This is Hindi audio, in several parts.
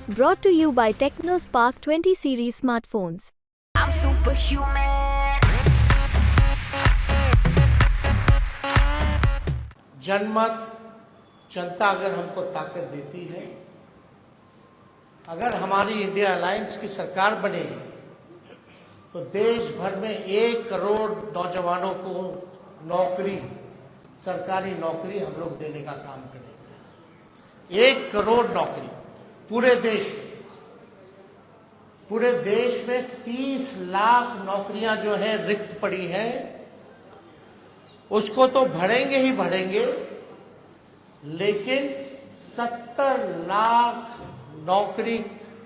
Brought to you by TechnoSpark 20 series smartphones. I'm superhuman. जनमत जनता अगर हमको ताकत देती है, अगर हमारी इंडिया अलायंस की सरकार बनेगी तो देश भर में 1 करोड़ नौजवानों को नौकरी, सरकारी नौकरी हम लोग देने का काम करेंगे। 1 करोड़ नौकरी पूरे देश में 30 लाख नौकरियां जो है रिक्त पड़ी हैं, उसको तो भरेंगे ही भरेंगे, लेकिन 70 लाख नौकरी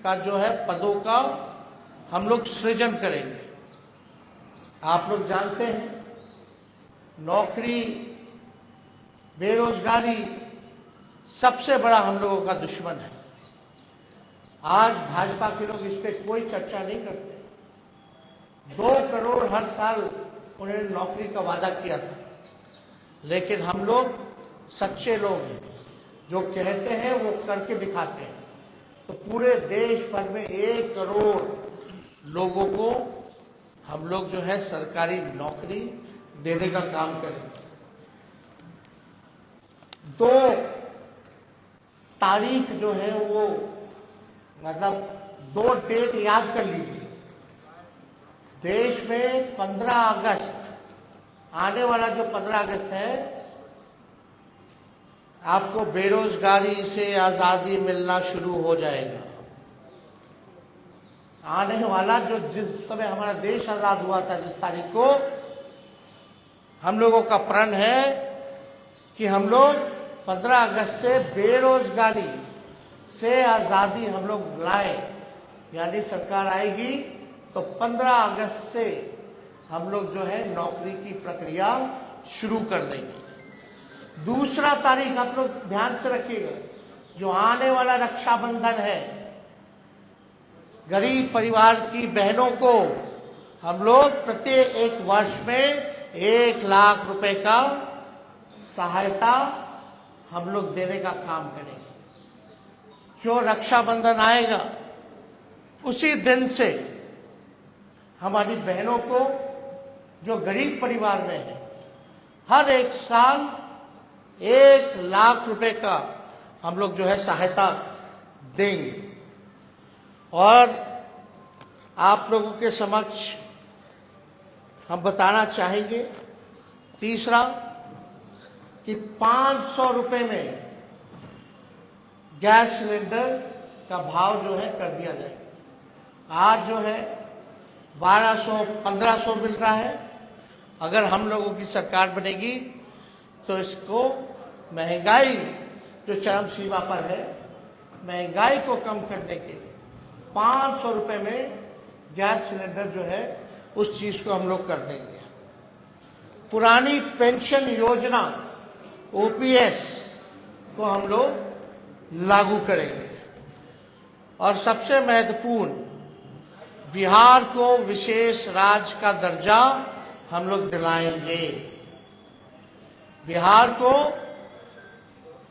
का जो है पदों का हम लोग सृजन करेंगे। आप लोग जानते हैं नौकरी, बेरोजगारी सबसे बड़ा हम लोगों का दुश्मन है। आज भाजपा के लोग इस पे कोई चर्चा नहीं करते। 2 करोड़ हर साल उन्होंने नौकरी का वादा किया था, लेकिन हम लोग सच्चे लोग हैं, जो कहते हैं वो करके दिखाते हैं। तो पूरे देश भर में 1 करोड़ लोगों को हम लोग जो है सरकारी नौकरी देने का काम करेंगे। 2 तारीख जो है वो मतलब 2 डेट याद कर लीजिए। देश में 15 अगस्त, आने वाला जो 15 अगस्त है, आपको बेरोजगारी से आजादी मिलना शुरू हो जाएगा। आने वाला जो जिस समय हमारा देश आजाद हुआ था, जिस तारीख को, हम लोगों का प्रण है कि हम लोग 15 अगस्त से बेरोजगारी से आजादी हम लोग लाए, यानी सरकार आएगी तो 15 अगस्त से हम लोग जो है नौकरी की प्रक्रिया शुरू कर देंगे। दूसरा तारीख आप लोग ध्यान से रखिएगा, जो आने वाला रक्षाबंधन है, गरीब परिवार की बहनों को हम लोग प्रत्येक 1 वर्ष में 1 लाख रुपए का सहायता हम लोग देने का काम करेंगे। जो रक्षाबंधन आएगा उसी दिन से हमारी बहनों को, जो गरीब परिवार में है, हर 1 साल 1 लाख रुपए का हम लोग जो है सहायता देंगे। और आप लोगों के समक्ष हम बताना चाहेंगे, तीसरा, कि 500 रुपए में गैस सिलेंडर का भाव जो है कर दिया जाएगा। आज जो है 1200-1500 मिल रहा है। अगर हम लोगों की सरकार बनेगी तो इसको, महंगाई जो चरम सीमा पर है, महंगाई को कम करने के लिए 500 रुपए में गैस सिलेंडर जो है उस चीज को हम लोग कर देंगे। पुरानी पेंशन योजना ओपीएस को हम लोग लागू करेंगे। और सबसे महत्वपूर्ण, बिहार को विशेष राज्य का दर्जा हम लोग दिलाएंगे। बिहार को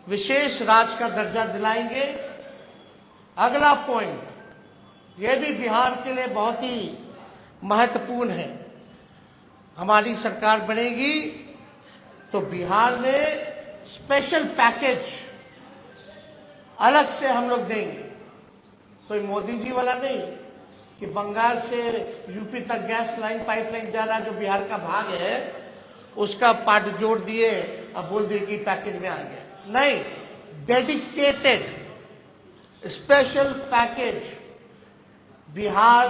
विशेष राज्य का दर्जा दिलाएंगे। अगला पॉइंट, यह भी बिहार के लिए बहुत ही महत्वपूर्ण है। हमारी सरकार बनेगी तो बिहार में स्पेशल पैकेज अलग से हम लोग देंगे। कोई मोदी जी वाला नहीं कि बंगाल से यूपी तक गैस लाइन, पाइपलाइन जा रहा, जो बिहार का भाग है उसका पार्ट जोड़ दिए, अब बोल दिए कि पैकेज में आ गया। नहीं, डेडिकेटेड स्पेशल पैकेज बिहार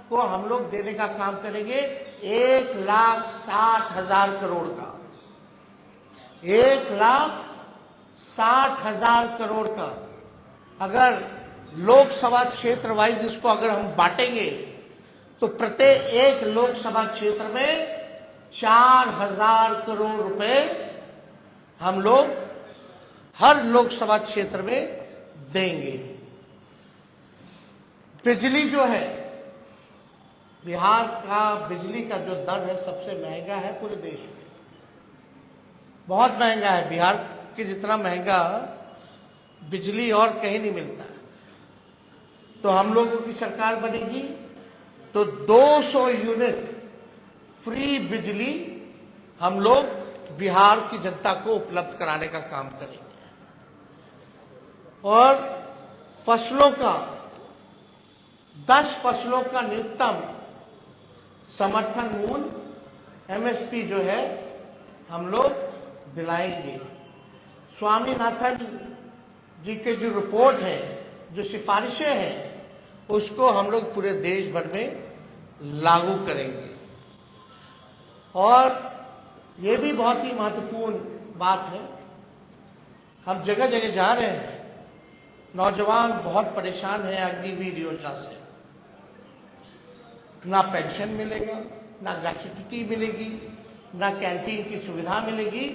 को हम लोग देने का काम करेंगे। 1,60,000 करोड़ का, 1,60,000 करोड़ का। अगर लोकसभा क्षेत्र वाइज इसको अगर हम बांटेंगे तो प्रत्येक 1 लोकसभा क्षेत्र में 4,000 करोड़ रुपए हम लोग हर लोकसभा क्षेत्र में देंगे। बिजली जो है, बिहार का बिजली का जो दर है सबसे महंगा है पूरे देश में, बहुत महंगा है। बिहार के जितना महंगा बिजली और कहीं नहीं मिलता है। तो हम लोगों की सरकार बनेगी तो 200 यूनिट फ्री बिजली हम लोग बिहार की जनता को उपलब्ध कराने का काम करेंगे और फसलों का 10 फसलों का न्यूनतम समर्थन मूल्य एमएसपी जो है हम लोग दिलाएंगे। स्वामीनाथन जी के जो रिपोर्ट है, जो सिफारिशें हैं, उसको हम लोग पूरे देश भर में लागू करेंगे। और ये भी बहुत ही महत्वपूर्ण बात है, हम जगह जगह जा रहे हैं, नौजवान बहुत परेशान हैं अग्निवीर योजना से। ना पेंशन मिलेगा, ना ग्रेच्युटी मिलेगी, ना कैंटीन की सुविधा मिलेगी,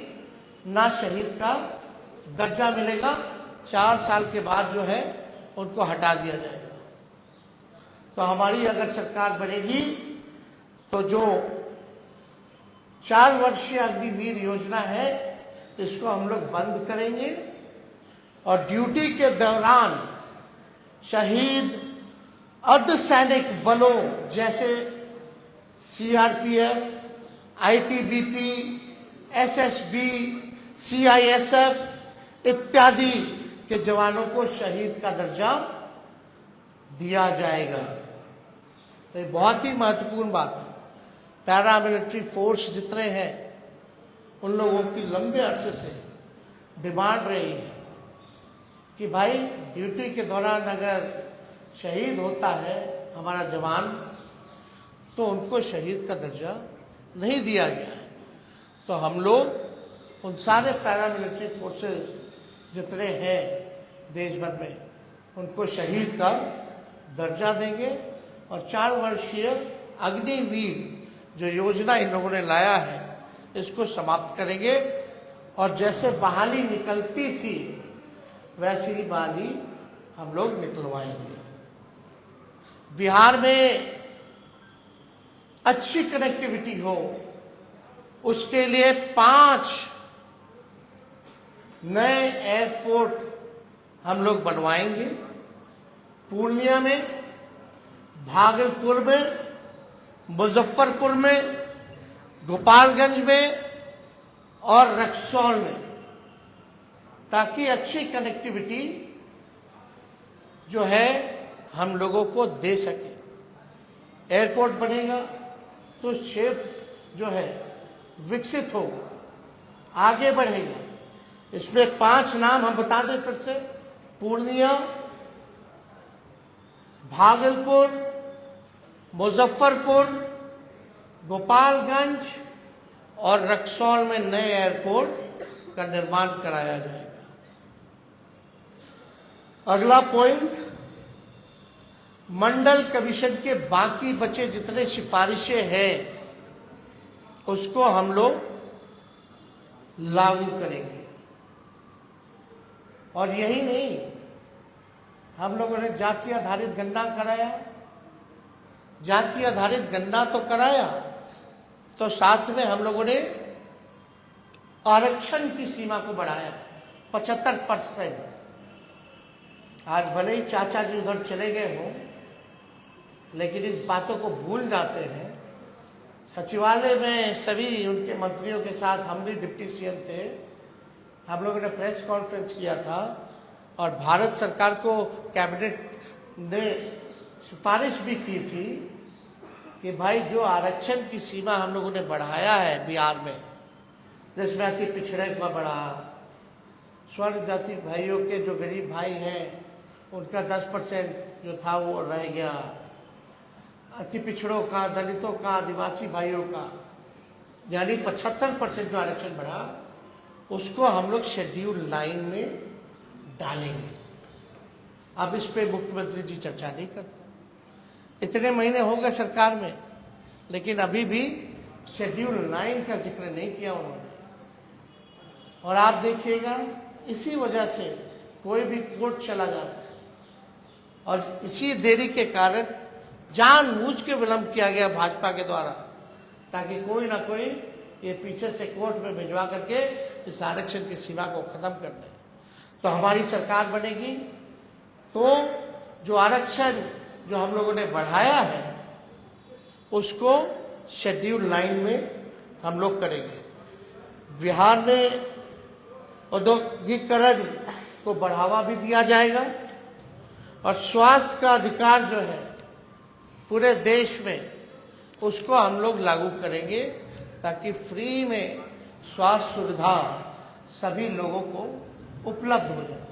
ना शहीद का दर्जा मिलेगा। 4 साल के बाद जो है उनको हटा दिया जाएगा। तो हमारी अगर सरकार बनेगी तो जो 4 वर्षीय अग्निवीर योजना है इसको हम लोग बंद करेंगे और ड्यूटी के दौरान शहीद अर्धसैनिक बलों जैसे सीआरपीएफ, आईटीबीपी, एसएसबी, सीआईएसएफ इत्यादि के जवानों को शहीद का दर्जा दिया जाएगा। तो ये बहुत ही महत्वपूर्ण बात है। पैरामिलिट्री फोर्स जितने हैं उन लोगों की लंबे अरसे से डिमांड रही है कि भाई ड्यूटी के दौरान अगर शहीद होता है हमारा जवान तो उनको शहीद का दर्जा नहीं दिया गया है। तो हम लोग उन सारे पैरामिलिट्री फोर्सेस जितने हैं देश भर में उनको शहीद का दर्जा देंगे और 4 वर्षीय अग्निवीर जो योजना इन लोगों ने लाया है इसको समाप्त करेंगे और जैसे बहाली निकलती थी वैसी ही बहाली हम लोग निकलवाएंगे। बिहार में अच्छी कनेक्टिविटी हो उसके लिए 5 नए एयरपोर्ट हम लोग बनवाएंगे। पूर्णिया में, भागलपुर में, मुजफ्फरपुर में, गोपालगंज में और रक्सौल में, ताकि अच्छी कनेक्टिविटी जो है हम लोगों को दे सके। एयरपोर्ट बनेगा तो क्षेत्र जो है विकसित होगा, आगे बढ़ेगा। इसमें 5 नाम हम बता दें फिर से: पूर्णिया, भागलपुर, मुजफ्फरपुर, गोपालगंज और रक्सौल में नए एयरपोर्ट का निर्माण कराया जाएगा। अगला पॉइंट, मंडल कमीशन के बाकी बचे जितने सिफारिशें हैं उसको हम लोग लागू करेंगे। और यही नहीं, हम लोगों ने जाति आधारित गणना कराया। जाति आधारित गणना तो कराया, तो साथ में हम लोगों ने आरक्षण की सीमा को बढ़ाया 75%। आज भले ही चाचा जी उधर चले गए हों, लेकिन इस बातों को भूल जाते हैं। सचिवालय में सभी उनके मंत्रियों के साथ, हम भी डिप्टी सीएम थे, हम लोगों ने प्रेस कॉन्फ्रेंस किया था और भारत सरकार को कैबिनेट ने सिफारिश भी की थी कि भाई जो आरक्षण की सीमा हम लोगों ने बढ़ाया है बिहार में, जिसमें अति पिछड़े का बढ़ा, स्वर्ण जाति भाइयों के जो गरीब भाई हैं उनका 10% जो था वो रह गया, अति पिछड़ों का, दलितों का, आदिवासी भाइयों का यानी 75% जो आरक्षण बढ़ा उसको हम लोग शेड्यूल 9 में डालेंगे। अब इस पे मुख्यमंत्री जी चर्चा नहीं करते। इतने महीने हो गए सरकार में, लेकिन अभी भी शेड्यूल 9 का जिक्र नहीं किया उन्होंने। और आप देखिएगा, इसी वजह से कोई भी कोर्ट चला जाता है और इसी देरी के कारण जानबूझ के विलंब किया गया भाजपा के द्वारा, ताकि कोई ना कोई ये पीछे से कोर्ट में भिजवा करके इस आरक्षण की सीमा को खत्म कर दे। तो हमारी सरकार बनेगी तो जो आरक्षण जो हम लोगों ने बढ़ाया है उसको शेड्यूल 9 में हम लोग करेंगे। बिहार में औद्योगिकरण को बढ़ावा भी दिया जाएगा और स्वास्थ्य का अधिकार जो है पूरे देश में उसको हम लोग लागू करेंगे ताकि फ्री में स्वास्थ्य सुविधा सभी लोगों को उपलब्ध हो जाए।